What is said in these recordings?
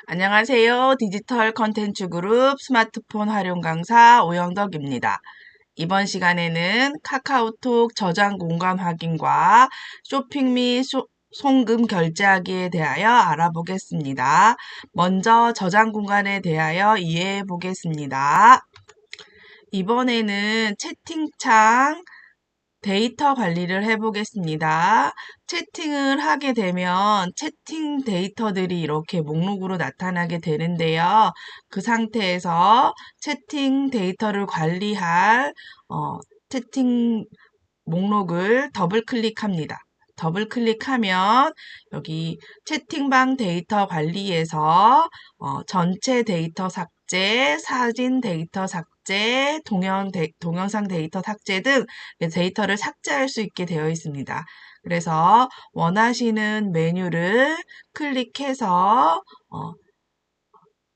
안녕하세요. 디지털 컨텐츠 그룹 스마트폰 활용 강사 오영덕입니다. 이번 시간에는 카카오톡 저장 공간 확인과 쇼핑 및 송금 결제하기에 대하여 알아보겠습니다. 먼저 저장 공간에 대하여 이해해 보겠습니다. 이번에는 채팅창 데이터 관리를 해보겠습니다. 채팅을 하게 되면 채팅 데이터들이 이렇게 목록으로 나타나게 되는데요. 그 상태에서 채팅 데이터를 관리할 채팅 목록을 더블 클릭합니다. 더블 클릭하면 여기 채팅방 데이터 관리에서 전체 데이터 삭제, 사진 데이터 삭제, 동영상 데이터 삭제 등 데이터를 삭제할 수 있게 되어 있습니다. 그래서 원하시는 메뉴를 클릭해서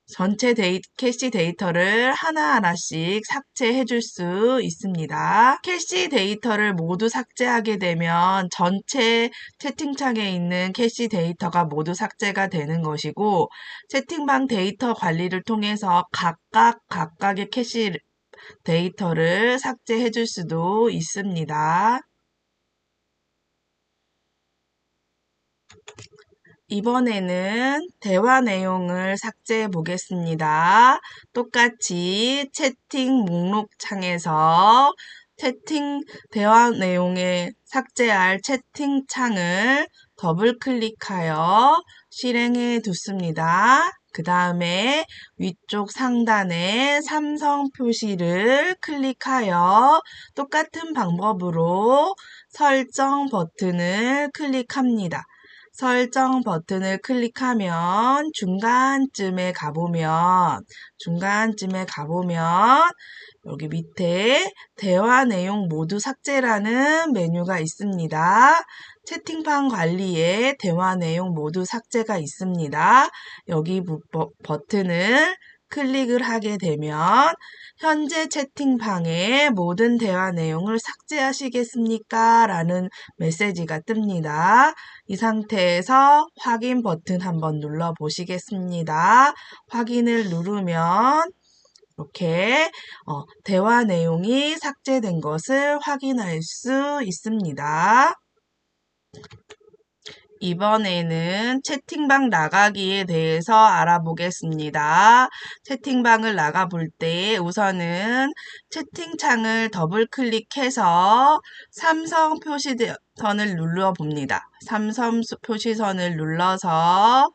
전체 캐시 데이터를 하나하나씩 삭제해 줄 수 있습니다. 캐시 데이터를 모두 삭제하게 되면 전체 채팅창에 있는 캐시 데이터가 모두 삭제가 되는 것이고, 채팅방 데이터 관리를 통해서 각각의 캐시 데이터를 삭제해 줄 수도 있습니다. 이번에는 대화 내용을 삭제해 보겠습니다. 똑같이 채팅 목록 창에서 대화 내용에 삭제할 채팅창을 더블 클릭하여 실행해 두습니다. 그 다음에 위쪽 상단에 삼성 표시를 클릭하여 똑같은 방법으로 설정 버튼을 클릭합니다. 설정 버튼을 클릭하면 중간쯤에 가보면 여기 밑에 대화 내용 모두 삭제라는 메뉴가 있습니다. 채팅방 관리에 대화 내용 모두 삭제가 있습니다. 여기 버튼을 클릭을 하게 되면 현재 채팅방의 모든 대화 내용을 삭제하시겠습니까? 라는 메시지가 뜹니다. 이 상태에서 확인 버튼 한번 눌러 보시겠습니다. 확인을 누르면 이렇게 대화 내용이 삭제된 것을 확인할 수 있습니다. 이번에는 채팅방 나가기에 대해서 알아보겠습니다. 채팅방을 나가볼 때 우선은 채팅창을 더블 클릭해서 삼성 표시선을 눌러봅니다. 삼성 표시선을 눌러서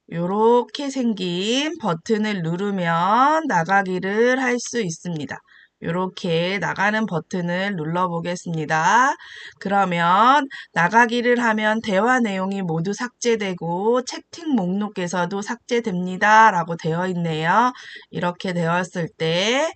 이렇게 생긴 버튼을 누르면 나가기를 할 수 있습니다. 이렇게 나가는 버튼을 눌러보겠습니다. 그러면 나가기를 하면 대화 내용이 모두 삭제되고 채팅 목록에서도 삭제됩니다. 라고 되어 있네요. 이렇게 되었을 때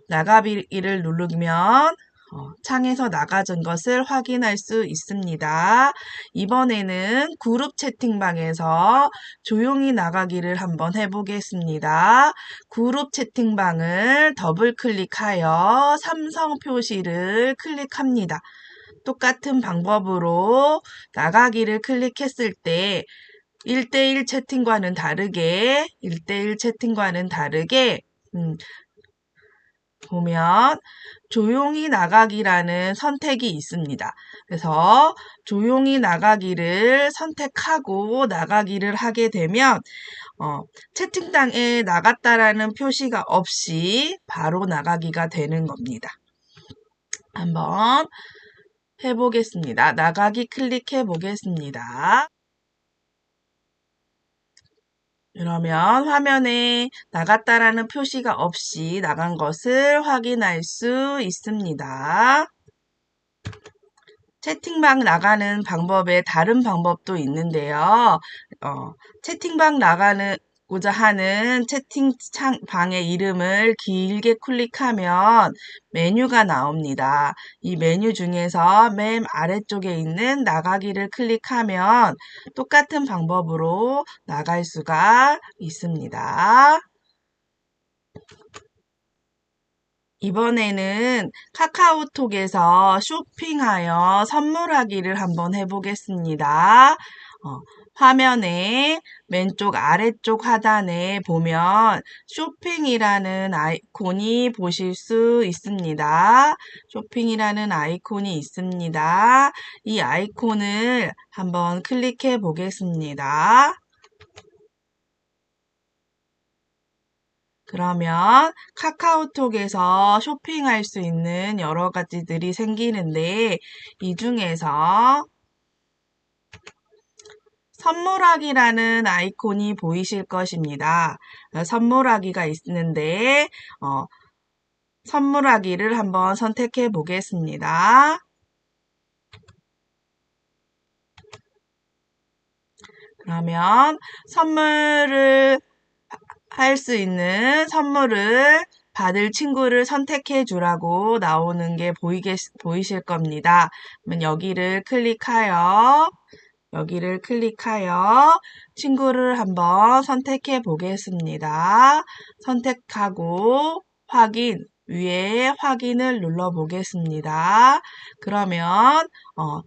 나가기를 누르면 창에서 나가진 것을 확인할 수 있습니다. 이번에는 그룹 채팅방에서 조용히 나가기를 한번 해보겠습니다. 그룹 채팅방을 더블 클릭하여 삼성 표시를 클릭합니다. 똑같은 방법으로 나가기를 클릭했을 때 1대1 채팅과는 다르게 보면 조용히 나가기라는 선택이 있습니다. 그래서 조용히 나가기를 선택하고 나가기를 하게 되면 채팅창에 나갔다라는 표시가 없이 바로 나가기가 되는 겁니다. 한번 해보겠습니다. 나가기 클릭해 보겠습니다. 그러면 화면에 나갔다라는 표시가 없이 나간 것을 확인할 수 있습니다. 채팅방 나가는 방법에 다른 방법도 있는데요. 채팅방 나가고자 하는 채팅창 방의 이름을 길게 클릭하면 메뉴가 나옵니다. 이 메뉴 중에서 맨 아래쪽에 있는 나가기를 클릭하면 똑같은 방법으로 나갈 수가 있습니다. 이번에는 카카오톡에서 쇼핑하여 선물하기를 한번 해보겠습니다. 화면에 왼쪽 아래쪽 하단에 보면 쇼핑이라는 아이콘이 보실 수 있습니다. 쇼핑이라는 아이콘이 있습니다. 이 아이콘을 한번 클릭해 보겠습니다. 그러면 카카오톡에서 쇼핑할 수 있는 여러 가지들이 생기는데 이 중에서 선물하기라는 아이콘이 보이실 것입니다. 선물하기가 있는데 선물하기를 한번 선택해 보겠습니다. 그러면 선물을 할 수 있는 선물을 받을 친구를 선택해 주라고 나오는 게 보이실 겁니다. 그러면 여기를 클릭하여 친구를 한번 선택해 보겠습니다. 선택하고 위에 확인을 눌러 보겠습니다. 그러면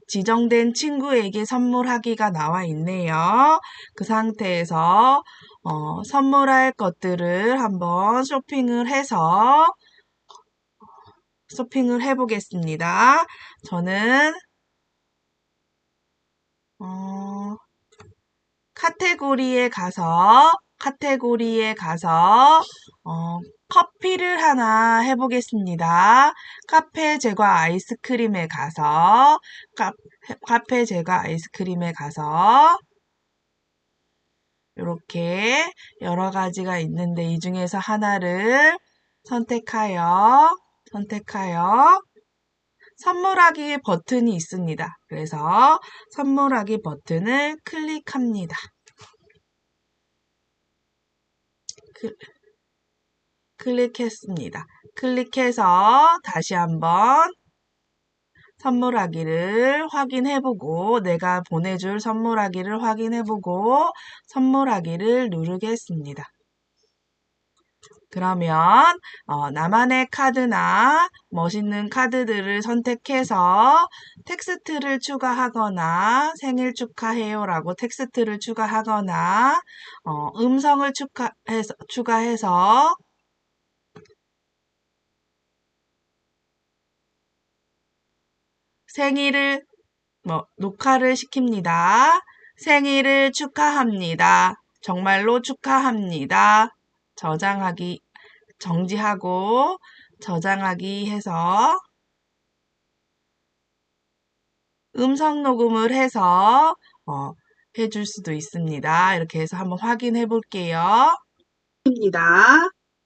지정된 친구에게 선물하기가 나와 있네요. 그 상태에서 선물할 것들을 한번 쇼핑을 해보겠습니다. 저는 카테고리에 가서 커피를 하나 해보겠습니다. 카페 제과 아이스크림에 가서 이렇게 여러 가지가 있는데 이 중에서 하나를 선택하여 선물하기 버튼이 있습니다. 그래서 선물하기 버튼을 클릭합니다. 클릭했습니다. 클릭해서 다시 한번 선물하기를 확인해보고 내가 보내줄 선물하기를 확인해보고 선물하기를 누르겠습니다. 그러면 나만의 카드나 멋있는 카드들을 선택해서 텍스트를 추가하거나 생일 축하해요 라고 텍스트를 추가하거나 음성을 추가해서 생일을 녹화를 시킵니다. 생일을 축하합니다. 정말로 축하합니다. 정지하고 저장하기 해서 음성 녹음을 해서 해줄 수도 있습니다. 이렇게 해서 한번 확인해 볼게요.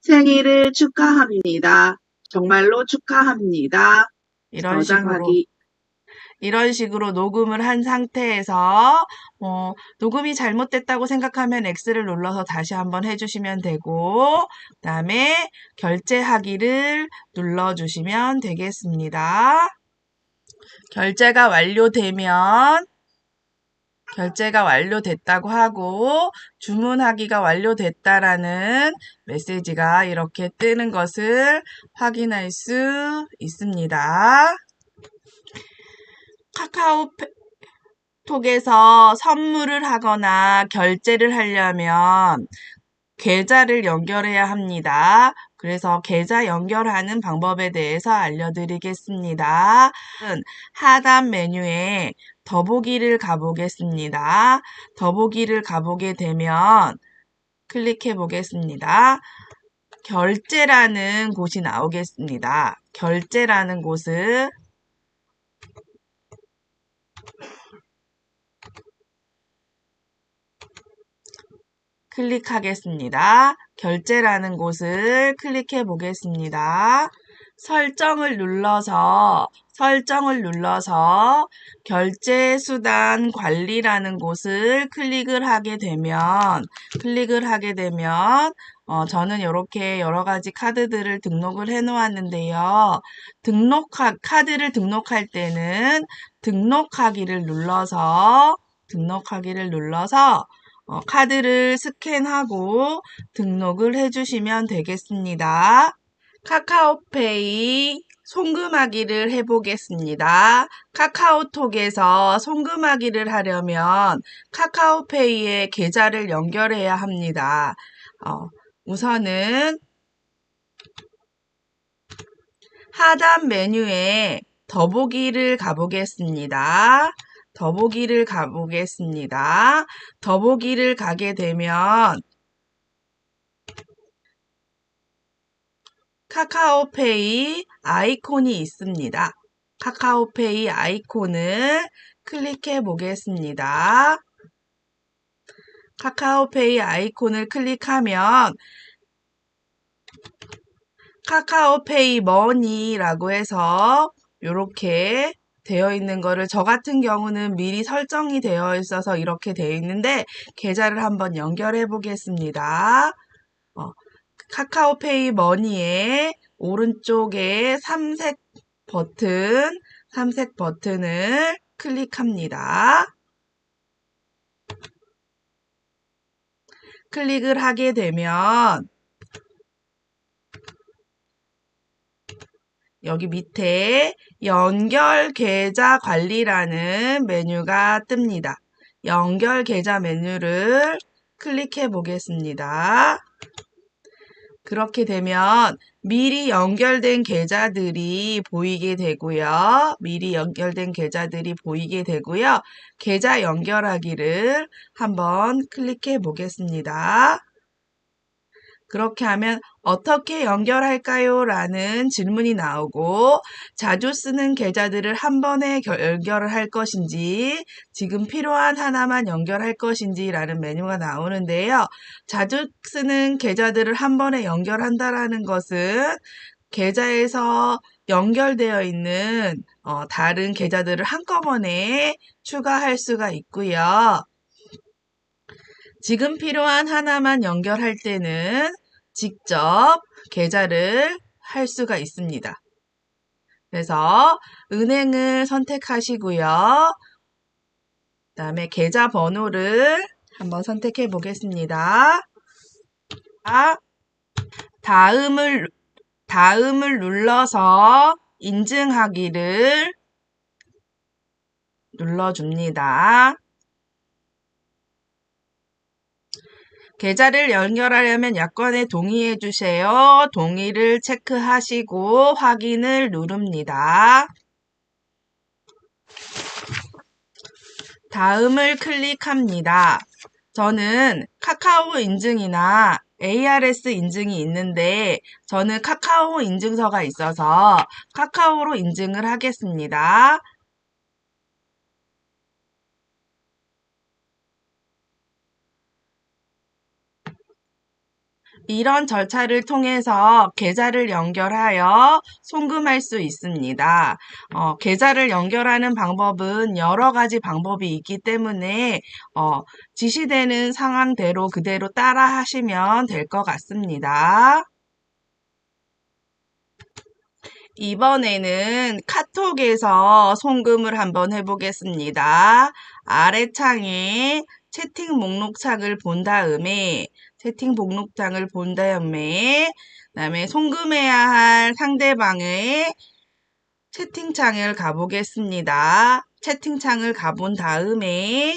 생일을 축하합니다. 정말로 축하합니다. 이런 식으로 녹음을 한 상태에서 녹음이 잘못됐다고 생각하면 X를 눌러서 다시 한번 해주시면 되고 그 다음에 결제하기를 눌러주시면 되겠습니다. 결제가 완료됐다고 하고 주문하기가 완료됐다라는 메시지가 이렇게 뜨는 것을 확인할 수 있습니다. 카카오톡에서 선물을 하거나 결제를 하려면 계좌를 연결해야 합니다. 그래서 계좌 연결하는 방법에 대해서 알려드리겠습니다. 하단 메뉴에 더보기를 가보겠습니다. 더보기를 가보게 되면 클릭해 보겠습니다. 결제라는 곳이 나오겠습니다. 결제라는 곳을 클릭하겠습니다. 결제라는 곳을 클릭해 보겠습니다. 설정을 눌러서 결제 수단 관리라는 곳을 클릭을 하게 되면 저는 이렇게 여러 가지 카드들을 등록을 해 놓았는데요. 카드를 등록할 때는 등록하기를 눌러서 카드를 스캔하고 등록을 해주시면 되겠습니다. 카카오페이 송금하기를 해보겠습니다. 카카오톡에서 송금하기를 하려면 카카오페이에 계좌를 연결해야 합니다. 우선은 하단 메뉴에 더보기를 가보겠습니다. 더보기를 가보겠습니다. 더보기를 가게 되면 카카오페이 아이콘이 있습니다. 카카오페이 아이콘을 클릭해 보겠습니다. 카카오페이 아이콘을 클릭하면 카카오페이 머니라고 해서 이렇게 되어 있는 거를 저 같은 경우는 미리 설정이 되어 있어서 이렇게 되어 있는데 계좌를 한번 연결해 보겠습니다. 카카오페이 머니의 오른쪽에 삼색 버튼을 클릭합니다. 클릭을 하게 되면 여기 밑에 연결 계좌 관리라는 메뉴가 뜹니다. 연결 계좌 메뉴를 클릭해 보겠습니다. 그렇게 되면 미리 연결된 계좌들이 보이게 되고요. 계좌 연결하기를 한번 클릭해 보겠습니다. 그렇게 하면 어떻게 연결할까요? 라는 질문이 나오고 자주 쓰는 계좌들을 한 번에 연결을 할 것인지 지금 필요한 하나만 연결할 것인지 라는 메뉴가 나오는데요. 자주 쓰는 계좌들을 한 번에 연결한다라는 것은 계좌에서 연결되어 있는 다른 계좌들을 한꺼번에 추가할 수가 있고요. 지금 필요한 하나만 연결할 때는 직접 계좌를 할 수가 있습니다. 그래서 은행을 선택하시고요. 그다음에 계좌 번호를 한번 선택해 보겠습니다. 다음을 눌러서 인증하기를 눌러줍니다. 계좌를 연결하려면 약관에 동의해 주세요. 동의를 체크하시고 확인을 누릅니다. 다음을 클릭합니다. 저는 카카오 인증이나 ARS 인증이 있는데 저는 카카오 인증서가 있어서 카카오로 인증을 하겠습니다. 이런 절차를 통해서 계좌를 연결하여 송금할 수 있습니다. 계좌를 연결하는 방법은 여러 가지 방법이 있기 때문에 지시되는 상황대로 그대로 따라 하시면 될 것 같습니다. 이번에는 카톡에서 송금을 한번 해보겠습니다. 아래 창에 채팅 목록창을 본 다음에 그다음에 송금해야 할 상대방의 채팅창을 가보겠습니다. 채팅창을 가본 다음에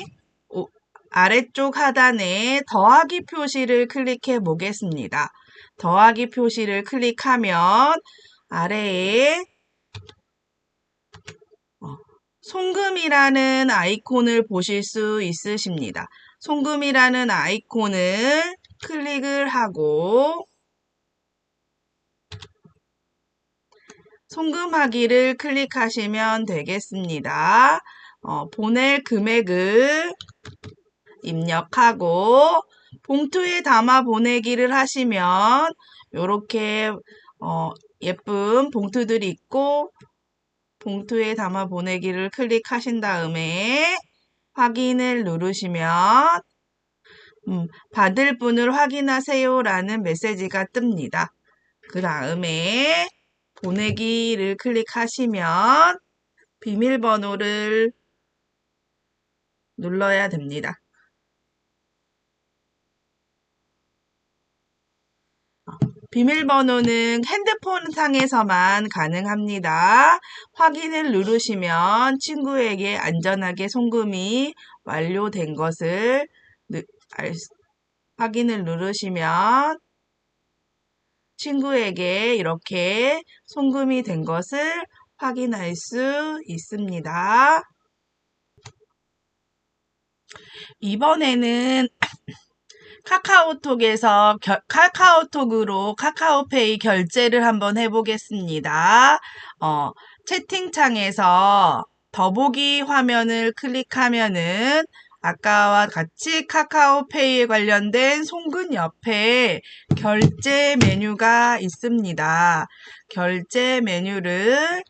아래쪽 하단에 더하기 표시를 클릭해 보겠습니다. 더하기 표시를 클릭하면 아래에 송금이라는 아이콘을 보실 수 있으십니다. 송금이라는 아이콘을 클릭을 하고 송금하기를 클릭하시면 되겠습니다. 보낼 금액을 입력하고 봉투에 담아 보내기를 하시면 이렇게 예쁜 봉투들이 있고 봉투에 담아 보내기를 클릭하신 다음에 확인을 누르시면 받을 분을 확인하세요 라는 메시지가 뜹니다. 그 다음에 보내기를 클릭하시면 비밀번호를 눌러야 됩니다. 비밀번호는 핸드폰 상에서만 가능합니다. 확인을 누르시면 친구에게 안전하게 송금이 완료된 것을 확인을 누르시면 친구에게 이렇게 송금이 된 것을 확인할 수 있습니다. 이번에는 카카오톡에서 카카오톡으로 카카오페이 결제를 한번 해보겠습니다. 채팅창에서 더보기 화면을 클릭하면은 아까와 같이 카카오페이에 관련된 송금 옆에 결제 메뉴가 있습니다. 결제 메뉴를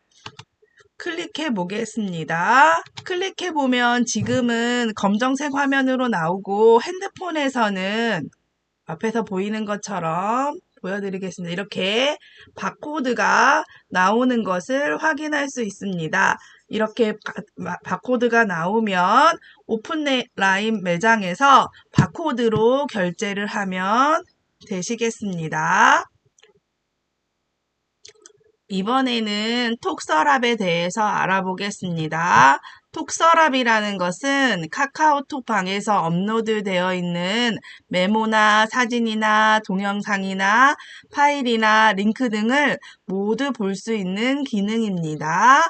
클릭해 보겠습니다. 클릭해 보면 지금은 검정색 화면으로 나오고 핸드폰에서는 앞에서 보이는 것처럼 보여드리겠습니다. 이렇게 바코드가 나오는 것을 확인할 수 있습니다. 이렇게 바코드가 나오면 오픈라인 매장에서 바코드로 결제를 하면 되시겠습니다. 이번에는 톡서랍에 대해서 알아보겠습니다. 톡서랍이라는 것은 카카오톡 방에서 업로드되어 있는 메모나 사진이나 동영상이나 파일이나 링크 등을 모두 볼 수 있는 기능입니다.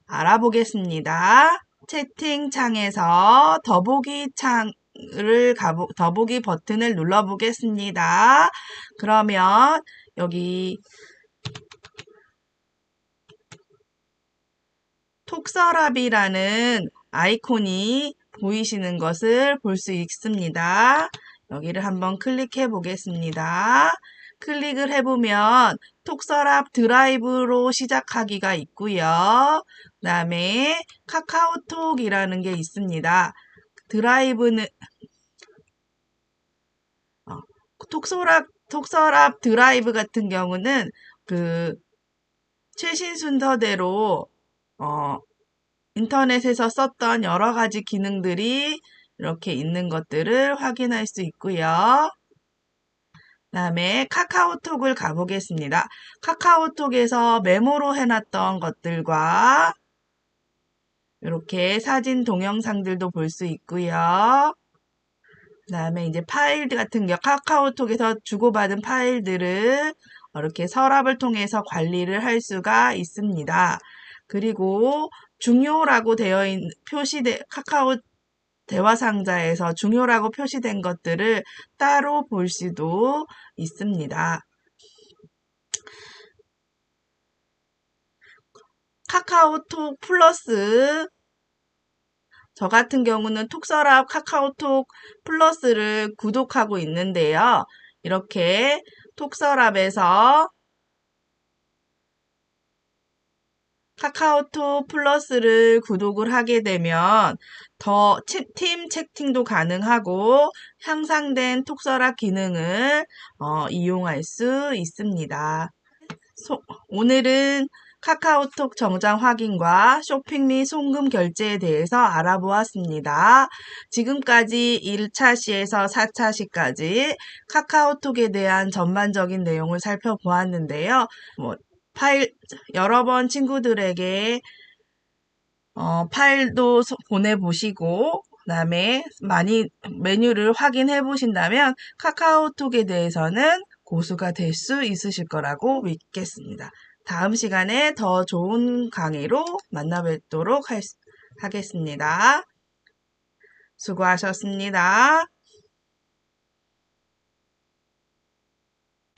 알아보겠습니다. 채팅창에서 더보기 버튼을 눌러보겠습니다. 그러면 여기 톡서랍이라는 아이콘이 보이시는 것을 볼 수 있습니다. 여기를 한번 클릭해 보겠습니다. 클릭을 해보면 톡서랍 드라이브로 시작하기가 있고요. 그 다음에 카카오톡이라는 게 있습니다. 드라이브는 톡서랍 드라이브 같은 경우는 그 최신 순서대로 인터넷에서 썼던 여러 가지 기능들이 이렇게 있는 것들을 확인할 수 있고요. 그 다음에 카카오톡을 가보겠습니다. 카카오톡에서 메모로 해놨던 것들과 이렇게 사진, 동영상들도 볼 수 있고요. 그 다음에 이제 파일 같은 경우 카카오톡에서 주고받은 파일들을 이렇게 서랍을 통해서 관리를 할 수가 있습니다. 그리고 중요라고 되어 있는 카카오 대화 상자에서 중요라고 표시된 것들을 따로 볼 수도 있습니다. 카카오톡 플러스 저 같은 경우는 톡서랍 카카오톡 플러스를 구독하고 있는데요. 이렇게 톡서랍에서 카카오톡 플러스를 구독을 하게 되면 더 팀 채팅도 가능하고 향상된 톡서랍 기능을 이용할 수 있습니다. 오늘은 카카오톡 정장 확인과 쇼핑 및 송금 결제에 대해서 알아보았습니다. 지금까지 1차 시에서 4차 시까지 카카오톡에 대한 전반적인 내용을 살펴보았는데요. 여러 번 친구들에게 파일도 보내보시고 그다음에 많이 메뉴를 확인해 보신다면 카카오톡에 대해서는 고수가 될 수 있으실 거라고 믿겠습니다. 다음 시간에 더 좋은 강의로 만나 뵙도록 하겠습니다. 수고하셨습니다.